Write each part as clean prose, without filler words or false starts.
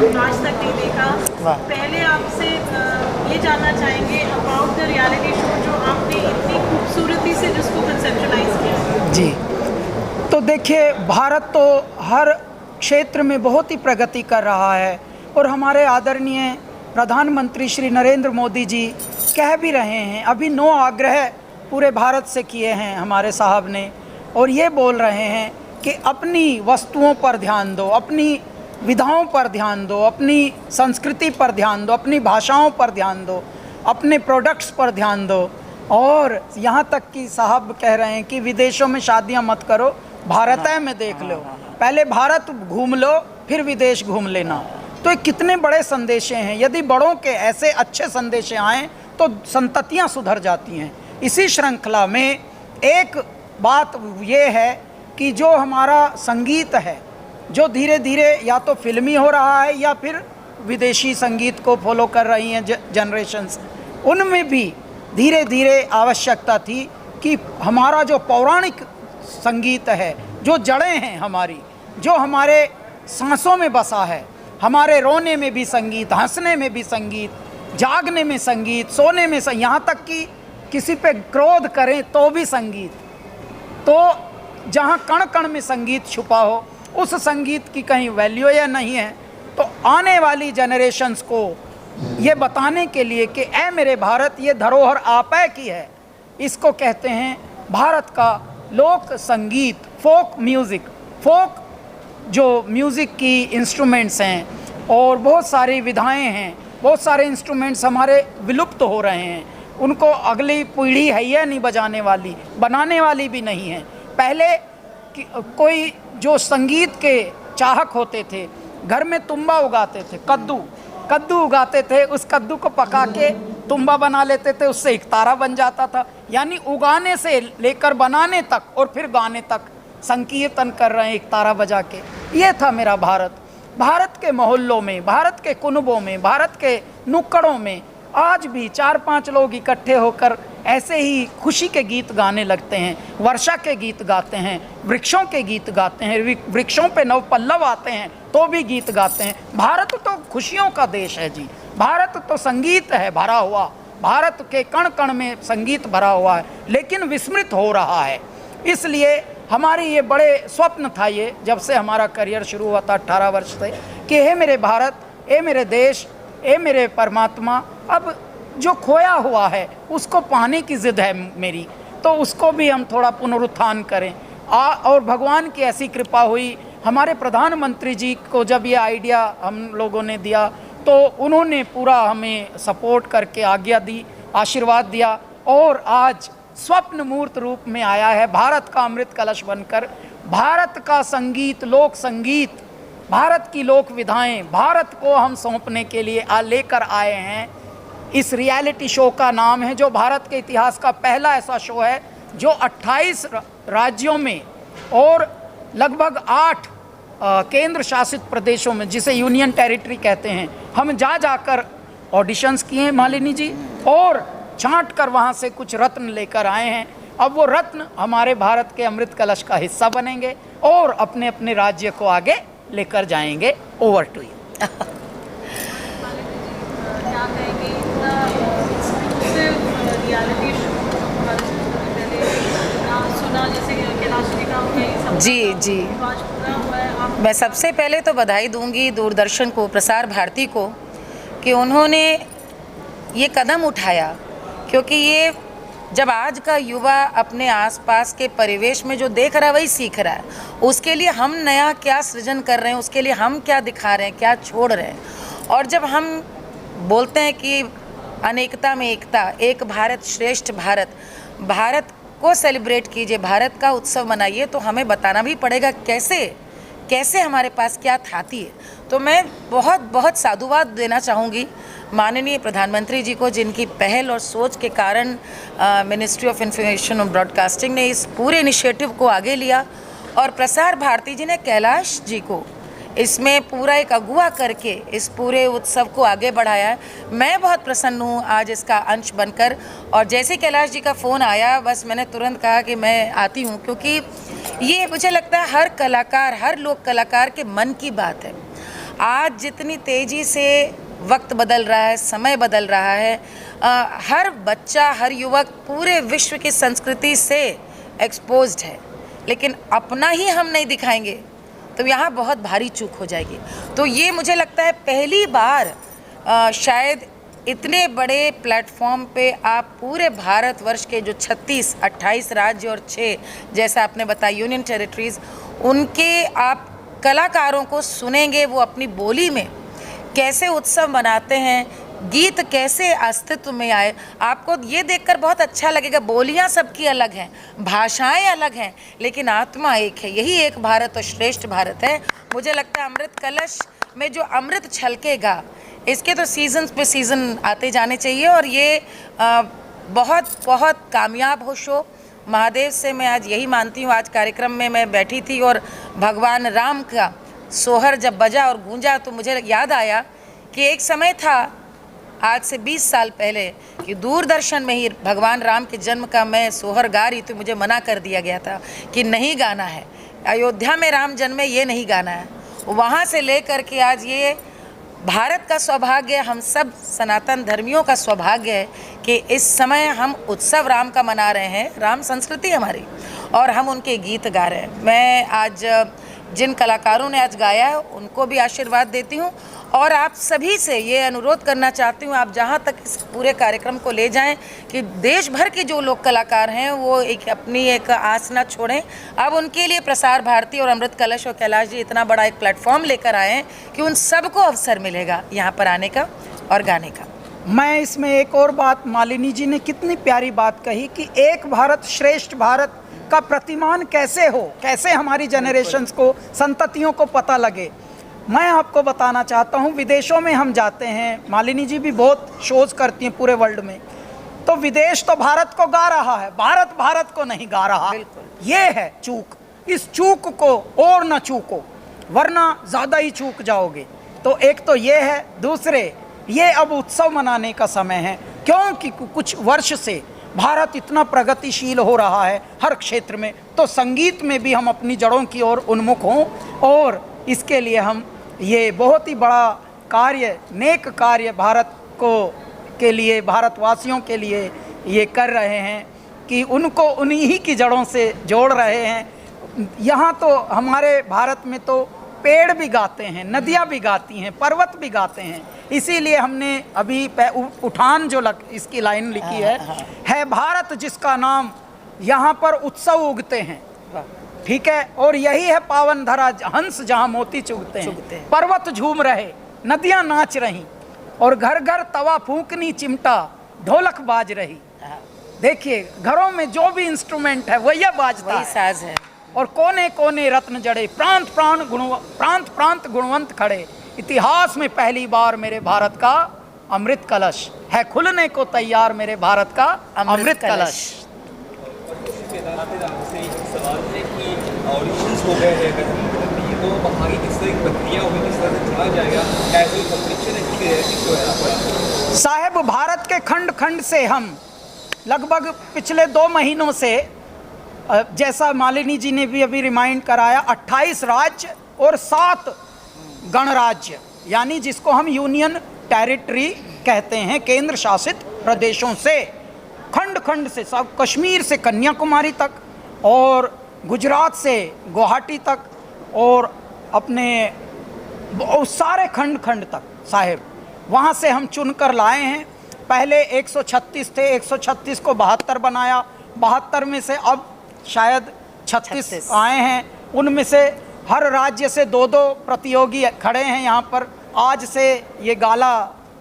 आज तक नहीं देखा। पहले आपसे ये जानना चाहेंगे अबाउट द रियलिटी शो जो आपने इतनी खूबसूरती से जिसको कंसेप्शलाइज किया। जी, तो देखिए, भारत तो हर क्षेत्र में बहुत ही प्रगति कर रहा है और हमारे आदरणीय प्रधानमंत्री श्री नरेंद्र मोदी जी कह भी रहे हैं, अभी 9 आग्रह पूरे भारत से किए हैं हमारे साहब ने, और ये बोल रहे हैं कि अपनी वस्तुओं पर ध्यान दो, अपनी विधाओं पर ध्यान दो, अपनी संस्कृति पर ध्यान दो, अपनी भाषाओं पर ध्यान दो, अपने प्रोडक्ट्स पर ध्यान दो। और यहाँ तक कि साहब कह रहे हैं कि विदेशों में शादियाँ मत करो, भारत में देख लो, पहले भारत घूम लो फिर विदेश घूम लेना। तो ये कितने बड़े संदेशे हैं। यदि बड़ों के ऐसे अच्छे संदेशे आएँ तो संततियाँ सुधर जाती हैं। इसी श्रृंखला में एक बात ये है कि जो हमारा संगीत है, जो धीरे धीरे या तो फिल्मी हो रहा है या फिर विदेशी संगीत को फॉलो कर रही हैं जनरेशन्स, उनमें भी धीरे धीरे आवश्यकता थी कि हमारा जो पौराणिक संगीत है, जो जड़ें हैं हमारी, जो हमारे सांसों में बसा है, हमारे रोने में भी संगीत, हंसने में भी संगीत, जागने में संगीत, सोने में यहाँ तक कि किसी पे क्रोध करें तो भी संगीत। तो जहाँ कण कण में संगीत छुपा हो, उस संगीत की कहीं वैल्यू या नहीं है। तो आने वाली जनरेशन्स को ये बताने के लिए कि ऐ मेरे भारत, ये धरोहर आपै की है, इसको कहते हैं भारत का लोक संगीत, फोक म्यूज़िक। फोक जो म्यूज़िक की इंस्ट्रूमेंट्स हैं और बहुत सारी विधाएं हैं, बहुत सारे इंस्ट्रूमेंट्स हमारे विलुप्त हो रहे हैं, उनको अगली पीढ़ी है या नहीं बजाने वाली, बनाने वाली भी नहीं है। पहले कोई जो संगीत के चाहक होते थे, घर में तुम्बा उगाते थे, कद्दू उगाते थे, उस कद्दू को पका के तुम्बा बना लेते थे, उससे एक तारा बन जाता था। यानी उगाने से लेकर बनाने तक और फिर गाने तक संकीर्तन कर रहे हैं एक तारा बजा के। ये था मेरा भारत। भारत के मोहल्लों में, भारत के कुनबों में, भारत के नुक्कड़ों में आज भी 4-5 लोग इकट्ठे होकर ऐसे ही खुशी के गीत गाने लगते हैं, वर्षा के गीत गाते हैं, वृक्षों के गीत गाते हैं, वृक्षों पे नव पल्लव आते हैं तो भी गीत गाते हैं। भारत तो खुशियों का देश है जी, भारत तो संगीत है भरा हुआ, भारत के कण कण में संगीत भरा हुआ है, लेकिन विस्मृत हो रहा है। इसलिए हमारी ये बड़े स्वप्न था, ये जब से हमारा करियर शुरू हुआ था 18 वर्ष से, कि हे मेरे भारत, हे मेरे देश, हे मेरे परमात्मा, अब जो खोया हुआ है उसको पाने की ज़िद है मेरी, तो उसको भी हम थोड़ा पुनरुत्थान करें। और भगवान की ऐसी कृपा हुई, हमारे प्रधानमंत्री जी को जब ये आइडिया हम लोगों ने दिया तो उन्होंने पूरा हमें सपोर्ट करके आज्ञा दी, आशीर्वाद दिया, और आज स्वप्न मूर्त रूप में आया है भारत का अमृत कलश बनकर। भारत का संगीत, लोक संगीत, भारत की लोक विधाएं भारत को हम सौंपने के लिए लेकर आए हैं। इस रियलिटी शो का नाम है, जो भारत के इतिहास का पहला ऐसा शो है जो 28 राज्यों में और लगभग 8 केंद्र शासित प्रदेशों में, जिसे यूनियन टेरिटरी कहते हैं, हम जाकर ऑडिशंस किए हैं मालिनी जी, और छांट कर वहाँ से कुछ रत्न लेकर आए हैं। अब वो रत्न हमारे भारत के अमृत कलश का हिस्सा बनेंगे और अपने अपने राज्य को आगे लेकर जाएंगे। Over to you. क्या कहेंगे रियलिटी शो सुना, जैसे कैलाश जी का जी आज पूरा हुआ है। मैं सबसे पहले तो बधाई दूंगी दूरदर्शन को, प्रसार भारती को, कि उन्होंने ये कदम उठाया, क्योंकि ये जब आज का युवा अपने आसपास के परिवेश में जो देख रहा है वही सीख रहा है, उसके लिए हम नया क्या सृजन कर रहे हैं, उसके लिए हम क्या दिखा रहे हैं, क्या छोड़ रहे हैं। और जब हम बोलते हैं कि अनेकता में एकता, एक भारत श्रेष्ठ भारत, भारत को सेलिब्रेट कीजिए, भारत का उत्सव मनाइए, तो हमें बताना भी पड़ेगा कैसे हमारे पास क्या थाती है। तो मैं बहुत बहुत साधुवाद देना चाहूँगी माननीय प्रधानमंत्री जी को, जिनकी पहल और सोच के कारण मिनिस्ट्री ऑफ इंफॉर्मेशन और ब्रॉडकास्टिंग ने इस पूरे इनिशिएटिव को आगे लिया, और प्रसार भारती जी ने कैलाश जी को इसमें पूरा एक अगुवा करके इस पूरे उत्सव को आगे बढ़ाया है। मैं बहुत प्रसन्न हूँ आज इसका अंश बनकर, और जैसे कैलाश जी का फ़ोन आया बस मैंने तुरंत कहा कि मैं आती हूँ, क्योंकि ये मुझे लगता है हर कलाकार, हर लोक कलाकार के मन की बात है। आज जितनी तेज़ी से वक्त बदल रहा है, समय बदल रहा है, हर बच्चा, हर युवक पूरे विश्व की संस्कृति से एक्सपोज्ड है, लेकिन अपना ही हम नहीं दिखाएंगे तो यहाँ बहुत भारी चूक हो जाएगी। तो ये मुझे लगता है पहली बार शायद इतने बड़े प्लेटफॉर्म पे आप पूरे भारतवर्ष के जो 36, 28 राज्य और 6 जैसा आपने बताया यूनियन टेरिटरीज़, उनके आप कलाकारों को सुनेंगे, वो अपनी बोली में कैसे उत्सव मनाते हैं, गीत कैसे अस्तित्व में आए। आपको ये देखकर बहुत अच्छा लगेगा। बोलियां सबकी अलग हैं, भाषाएं अलग हैं, लेकिन आत्मा एक है। यही एक भारत और श्रेष्ठ भारत है। मुझे लगता है अमृत कलश में जो अमृत छलकेगा, इसके तो सीजन्स पे सीज़न आते जाने चाहिए और ये बहुत बहुत कामयाब हो शो। महादेव से मैं आज यही मानती हूँ। आज कार्यक्रम में मैं बैठी थी और भगवान राम का सोहर जब बजा और गूंजा तो मुझे याद आया कि एक समय था आज से 20 साल पहले कि दूरदर्शन में ही भगवान राम के जन्म का मैं सोहर गा रही थी। मुझे मना कर दिया गया था कि नहीं गाना है, अयोध्या में राम जन्मे, ये नहीं गाना है। वहाँ से लेकर के आज ये भारत का सौभाग्य, हम सब सनातन धर्मियों का सौभाग्य है कि इस समय हम उत्सव राम का मना रहे हैं। राम संस्कृति हमारी और हम उनके गीत गा रहे हैं। मैं आज जिन कलाकारों ने आज गाया है उनको भी आशीर्वाद देती हूँ और आप सभी से ये अनुरोध करना चाहती हूँ, आप जहाँ तक इस पूरे कार्यक्रम को ले जाएं कि देश भर के जो लोग कलाकार हैं वो अपनी एक आस न छोड़ें। अब उनके लिए प्रसार भारती और अमृत कलश और कैलाश जी इतना बड़ा एक प्लेटफॉर्म लेकर आए हैं कि उन सबको अवसर मिलेगा यहाँ पर आने का और गाने का। मैं इसमें एक और बात, मालिनी जी ने कितनी प्यारी बात कही कि एक भारत श्रेष्ठ भारत का प्रतिमान कैसे हो, कैसे हमारी जनरेशन्स को, संततियों को पता लगे। मैं आपको बताना चाहता हूँ, विदेशों में हम जाते हैं, मालिनी जी भी बहुत शोज करती हैं पूरे वर्ल्ड में, तो विदेश तो भारत को गा रहा है, भारत भारत को नहीं गा रहा। ये है चूक। इस चूक को और न चूको, वरना ज़्यादा ही चूक जाओगे। तो एक तो ये है। दूसरे, ये अब उत्सव मनाने का समय है, क्योंकि कुछ वर्ष से भारत इतना प्रगतिशील हो रहा है हर क्षेत्र में, तो संगीत में भी हम अपनी जड़ों की ओर उन्मुख हों और इसके लिए हम ये बहुत ही बड़ा कार्य, नेक कार्य भारत को के लिए, भारतवासियों के लिए ये कर रहे हैं कि उनको उन्हीं की जड़ों से जोड़ रहे हैं। यहाँ तो हमारे भारत में तो पेड़ भी गाते हैं, नदियाँ भी गाती हैं, पर्वत भी गाते हैं। इसीलिए हमने अभी उठान जो इसकी लाइन लिखी है भारत जिसका नाम, यहाँ पर उत्सव उगते हैं, ठीक है, और यही है पावन धरा हंस जहाँ मोती चुगते हैं। पर्वत झूम रहे, नदियाँ नाच रही और घर घर तवा फूंकनी चिमटा ढोलक बाज रही। देखिए घरों में जो भी इंस्ट्रूमेंट है वही बाजता है, साज है, और कोने कोने रत्न जड़े, प्रांत प्रांत गुणवंत खड़े। इतिहास में पहली बार मेरे भारत का अमृत कलश है खुलने को तैयार, मेरे भारत का अमृत कलश। सवाल है कि ऑडिशंस हो गए हैं, तो वहाँ की किस तरह की प्रक्रिया होगी, किस तरह से चुना जाएगा, कैसे कॉम्पिटिशन है? साहब, भारत के खंड खंड से हम लगभग पिछले 2 महीनों से, जैसा मालिनी जी ने भी अभी रिमाइंड कराया, 28 राज्य और 7 गणराज्य, यानी जिसको हम यूनियन टेरिटरी कहते हैं, केंद्र शासित प्रदेशों से, खंड खंड से, सब कश्मीर से कन्याकुमारी तक और गुजरात से गुवाहाटी तक और अपने सारे खंड खंड तक साहब, वहाँ से हम चुनकर लाए हैं। पहले 136 थे, 136 को 72 बनाया, 72 में से अब शायद 36 आए हैं। उनमें से हर राज्य से 2-2 प्रतियोगी खड़े हैं यहाँ पर। आज से ये गाला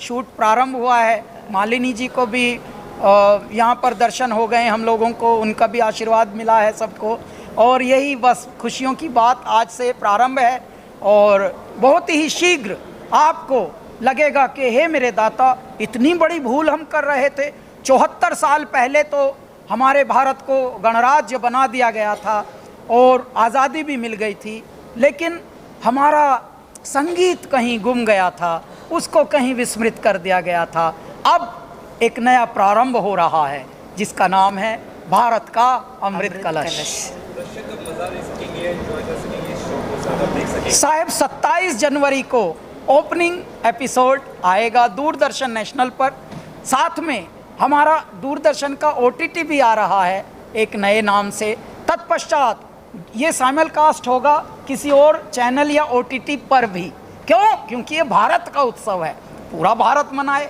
शूट प्रारंभ हुआ है। मालिनी जी को भी यहाँ पर दर्शन हो गए हम लोगों को, उनका भी आशीर्वाद मिला है सबको, और यही बस खुशियों की बात आज से प्रारंभ है। और बहुत ही शीघ्र आपको लगेगा कि हे मेरे दाता, इतनी बड़ी भूल हम कर रहे थे। 74 साल पहले तो हमारे भारत को गणराज्य बना दिया गया था और आज़ादी भी मिल गई थी, लेकिन हमारा संगीत कहीं गुम गया था, उसको कहीं विस्मृत कर दिया गया था। अब एक नया प्रारंभ हो रहा है जिसका नाम है भारत का अमृत कलश। साहब 27 जनवरी को ओपनिंग एपिसोड आएगा दूरदर्शन नेशनल पर। साथ में हमारा दूरदर्शन का OTT भी आ रहा है एक नए नाम से। तत्पश्चात ये साइमलकास्ट होगा किसी और चैनल या OTT पर भी। क्यों? क्योंकि ये भारत का उत्सव है, पूरा भारत मनाए।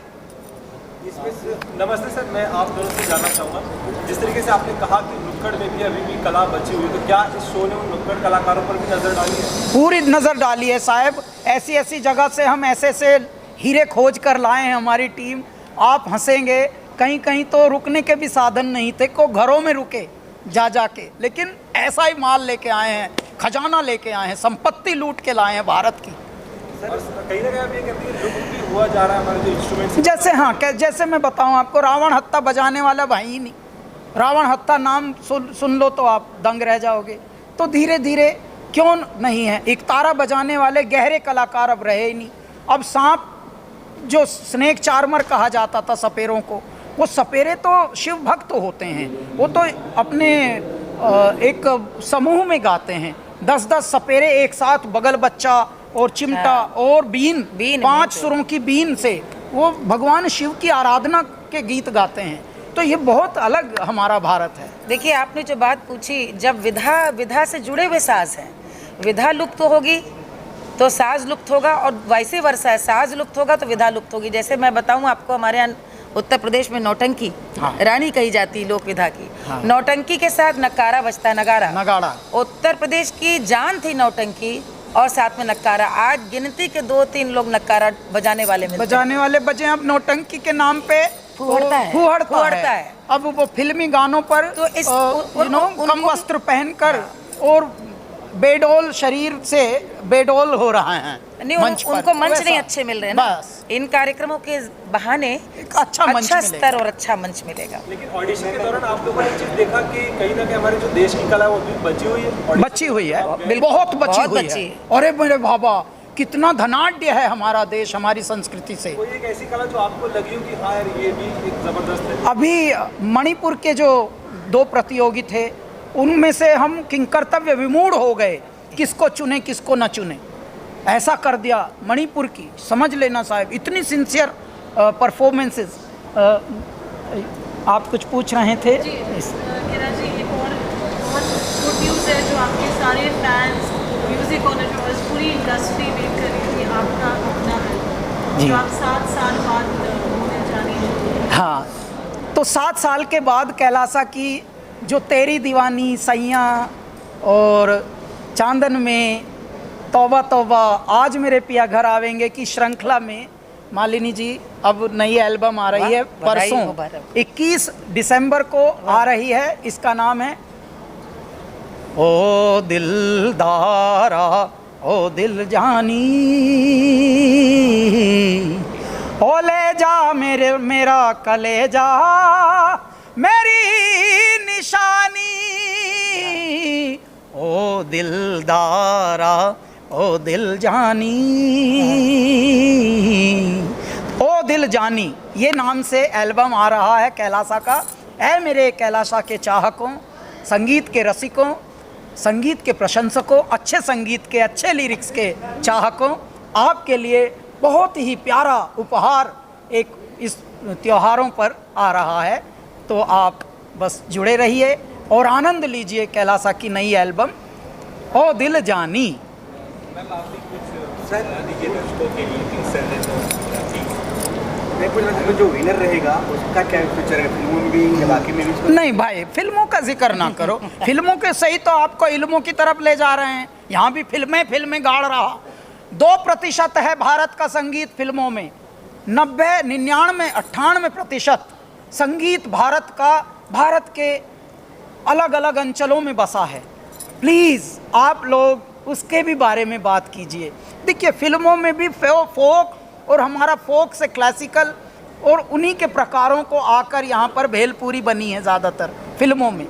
नमस्ते सर, मैं आप दोनों से जानना चाहूँगा, जिस तरीके से आपने कहा कि नुक्कड़ में भी अभी भी कला बची हुई है, तो क्या इस शो ने उन नुक्कड़ कलाकारों पर भी नज़र डाली है? पूरी नज़र डाली है साहब। ऐसी ऐसी जगह से हम ऐसे हीरे खोज कर लाए हैं हमारी टीम। आप हंसेंगे, कहीं कहीं तो रुकने के भी साधन नहीं थे, को घरों में रुके जा के, लेकिन ऐसा ही माल लेके आए हैं, खजाना लेके आए हैं, संपत्ति लूट के लाए हैं भारत की। सर कहीं ना कहीं आप ये कहते हैं लुप्त भी हुआ जा रहा है हमारे जो इंस्ट्रूमेंट्स। जैसे हाँ, जैसे मैं बताऊं आपको, रावण हत्ता बजाने वाला भाई ही नहीं। रावण हत्ता नाम सुन लो तो आप दंग रह जाओगे। तो धीरे धीरे क्यों नहीं है, एक तारा बजाने वाले गहरे कलाकार अब रहे ही नहीं। अब सांप जो स्नेक चार्मर कहा जाता था सपेरों को, वो सपेरे तो शिव भक्त होते हैं, वो तो अपने एक समूह में गाते हैं। 10-10 सपेरे एक साथ, बगल बच्चा और चिमटा और बीन 5 सुरों की बीन से वो भगवान शिव की आराधना के गीत गाते हैं। तो ये बहुत अलग हमारा भारत है। देखिए, आपने जो बात पूछी, जब विधा से जुड़े हुए साज हैं, विधा लुप्त होगी तो साज लुप्त होगा, और वैसे वर्षा है, साज लुप्त होगा तो विधा लुप्त होगी। जैसे मैं बताऊं आपको, हमारे यहाँ उत्तर प्रदेश में नौटंकी रानी कही जाती है लोक विधा की। नौटंकी के साथ नकारा बजता है, नगाड़ा। उत्तर प्रदेश की जान थी नौटंकी और साथ में नक्कारा। आज गिनती के 2-3 लोग नक्कारा बजाने वाले बजे। अब नौटंकी के नाम पे फूहड़ता है। अब वो फिल्मी गानों पर तो इस कम वस्त्र पहनकर और बेडोल शरीर से बेडोल हो रहा है। नहीं, उनको मंच नहीं अच्छे मिल रहे हैं ना। इन कार्यक्रमों के बहाने अच्छा स्तर और अच्छा मंच मिलेगा। लेकिन ऑडिशन के दौरान आप लोगों ने एक चीज देखा कि कहीं ना कहीं हमारे जो देश की कला है वो भी बची हुई है, बहुत बची हुई है। अरे मेरे बाबा, कितना धनाढ्य है हमारा देश हमारी संस्कृति से। कोई एक ऐसी कला जो आपको लगी हो कि हाँ यार ये भी एक जबरदस्त है? अभी मणिपुर के जो 2 प्रतियोगी थे, उनमें से हम किंकर्तव्य विमूढ़ हो गए, किसको चुने किसको न चुने। ऐसा कर दिया मणिपुर की, समझ लेना साहब, इतनी सिंसियर परफॉर्मेंसेस। आप कुछ पूछ रहे थे? जी किरा जी, एक और बहुत गुड न्यूज़ है जो आपके सारे फैंस, म्यूज़िक ऑनर्स, पूरी इंडस्ट्री वेट कर रही थी आपका अपना है जी। जो आप 7 साल बाद होने जाने। हाँ, तो 7 साल के बाद कैलासा की जो तेरी दीवानी, सैया और चांदन में, तौबा तौबा, आज मेरे पिया घर आवेंगे की श्रृंखला में मालिनी जी अब नई एल्बम आ रही है परसों 21 दिसंबर को आ रही है। इसका नाम है ओ दिलदारा ओ दिल जानी, ओ ले जा मेरा कलेजा मेरी निशानी, ओ दिलदारा ओ दिल जानी, ओ दिल जानी, ये नाम से एल्बम आ रहा है कैलासा का। ऐ मेरे कैलासा के चाहकों, संगीत के रसिकों, संगीत के प्रशंसकों, अच्छे संगीत के, अच्छे लिरिक्स के चाहकों, आपके लिए बहुत ही प्यारा उपहार एक इस त्योहारों पर आ रहा है। तो आप बस जुड़े रहिए और आनंद लीजिए कैलासा की नई एल्बम ओ दिल जानी। मैम आप भी कुछ सलाह दीजिए दर्शकों के लिए कि सर ने मैं कुछ जो विनर रहेगा उसका क्या फ्यूचर है, फिल्मों में भी या बाकी में भी? नहीं भाई, फिल्मों का जिक्र ना करो। फिल्मों के सही तो आपको इल्मों की तरफ ले जा रहे हैं। यहाँ भी फिल्में गाड़ रहा। 2% है भारत का संगीत फिल्मों में, 90, 99, 98% संगीत भारत का, भारत के अलग अलग अंचलों में बसा है। प्लीज़ आप लोग उसके भी बारे में बात कीजिए। देखिए, फिल्मों में भी फोक और हमारा फोक से क्लासिकल और उन्हीं के प्रकारों को आकर यहाँ पर भेलपूरी बनी है ज़्यादातर फिल्मों में,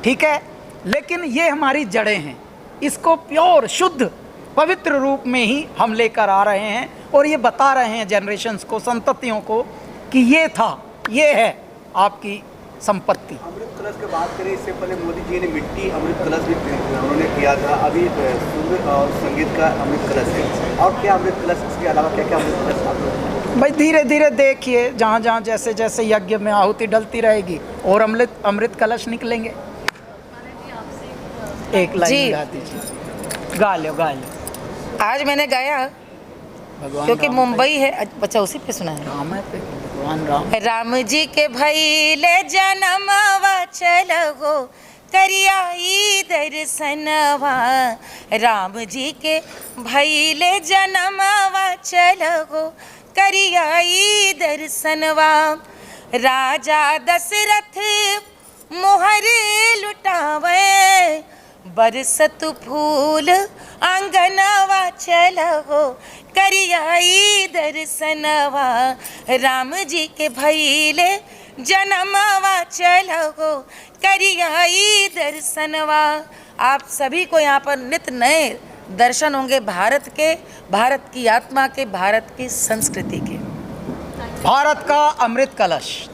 ठीक है। लेकिन ये हमारी जड़ें हैं, इसको प्योर शुद्ध पवित्र रूप में ही हम लेकर आ रहे हैं और ये बता रहे हैं जनरेशन्स को, संततियों को कि ये था, ये है आपकी संपत्ति। अमृत कलश की बात करें, इससे पहले मोदी जी ने मिट्टी अमृत कलश भी उन्होंने किया था, अभी सुर और संगीत का अमृत कलश है। और क्या अमृत कलश, इसके अलावा क्या क्या अमृत कलश आप लोग? भाई धीरे धीरे देखिए, जहाँ जहाँ जैसे जैसे यज्ञ में आहुति डलती रहेगी और अमृत कलश निकलेंगे। एक लाइन गा दीजिए, गा लो। आज मैंने गाया भगवान क्योंकि राम मुंबई है। अच्छा, उसी पे सुना है। राम है पे, भगवान राम। राम जी के भैले जनमवा चलहो करियाई दर्शनवा, राम जी के भैले जनमवा चलहो करियाई दर्शनवा, राजा दशरथ मोहर लुटावे बरसत फूल आंगनवा चलहो करियाई दर्शनवा, राम जी के भैले जनमवा चलहो करियाई दर्शनवा। आप सभी को यहाँ पर नित्य नए दर्शन होंगे भारत के, भारत की आत्मा के, भारत की संस्कृति के। भारत का अमृत कलश।